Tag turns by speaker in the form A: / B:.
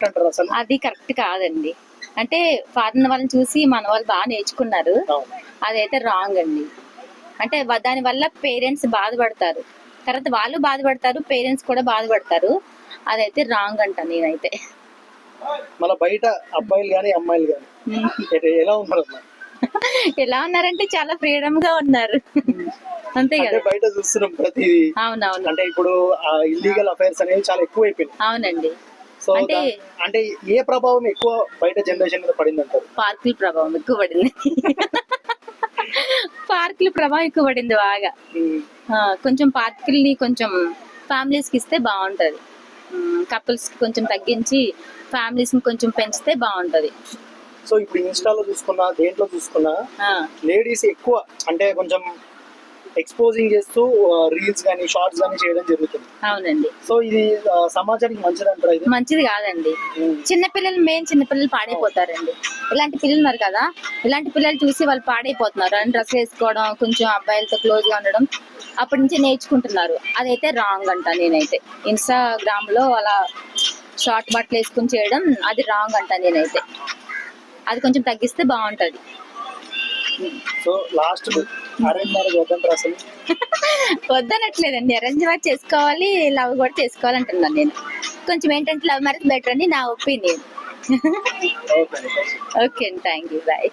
A: Correct అంటారు అసలు?
B: అది కరెక్ట్ కాదండి. అంటే ఫారిన్ వాళ్ళని చూసి మన వాళ్ళు బాగా నేర్చుకున్నారు, అదైతే రాంగ్ అండి. అంటే దాని వల్ల పేరెంట్స్ బాధపడతారు, తర్వాత వాళ్ళు బాధపడతారు, పేరెంట్స్ కూడా బాధపడతారు. అదైతే రాంగ్ అంట నేనైతే.
A: మన బయట అబ్బాయిలు గానీ అమ్మాయిలు గానీ ఎలా ఉన్నారు?
B: ఎలా ఉన్నారంటే చాలా ఫ్రీడమ్ గా ఉన్నారు, అంతే కదా.
A: బయట చూస్తున్నాం ప్రతి.
B: అవునవును.
A: అంటే ఇప్పుడు ఇల్లీగల్ అఫైర్స్ అనేవి చాలా ఎక్కువ అయిపోయినాయి.
B: అవునండి.
A: సో అంటే ఏ ప్రభావం ఎక్కువ బయట జనరేషన్ మీద పడింది అంటారు?
B: పార్కుల ప్రభావం ఎక్కువ పడింది. పార్కుల ప్రభావం ఎక్కువ పడింది బాగా. కొంచెం పార్కుల్ని కొంచెం ఫ్యామిలీస్ కి ఇస్తే బాగుంటది. కపుల్స్ కి కొంచెం తగ్గించి ఫ్యామిలీస్ ని కొంచెం పెంచితే బాగుంటది.
A: సో ఇప్పుడు ఇన్స్టాలో చూసుకున్నా, దేంట్లో చూసుకున్నా లేడీస్ ఎక్కువ అంటే కొంచెం ఎక్స్పోజింగ్ చేస్తూ రీల్స్ గానీ షార్ట్స్ గానీ చేయడం జరుగుతుంది.
B: అవునండి.
A: సో ఇది సమాజానికి మంచిది అంటారా? ఇది
B: మంచిది కాదండి. చిన్నపిల్లలు పాడైపోతారండి. ఇలాంటి పిల్లలు ఉన్నారు కదా, ఇలాంటి పిల్లలు చూసి వాళ్ళు పాడైపోతున్నారు. అని డ్రెస్ వేసుకోవడం, కొంచెం అబ్బాయిలతో క్లోజ్ గా ఉండడం అప్పటి నుంచి నేర్చుకుంటున్నారు. అదైతే రాంగ్ అంట నేనైతే. ఇన్స్టాగ్రామ్ లో అలా షార్ట్ బట్టలు వేసుకుని చేయడం అది రాంగ్ అంట నేనైతే. అది కొంచెం తగ్గిస్తే బాగుంటది.
A: సో లాస్ట్ అరేంజ్ మ్యారేజ్ వద్దంటారు అసలు?
B: వద్దనట్లేదండి, అరేంజ్ మ్యారేజ్ చేసుకోవాలి, లవ్ కూడా చేసుకోవాలంటున్నాను నేను. కొంచెం ఏంటంటే లవ్ మ్యారేజ్ బెటర్ అని నా ఒపీనియన్. ఓకే అండి, థ్యాంక్ యూ, బాయ్.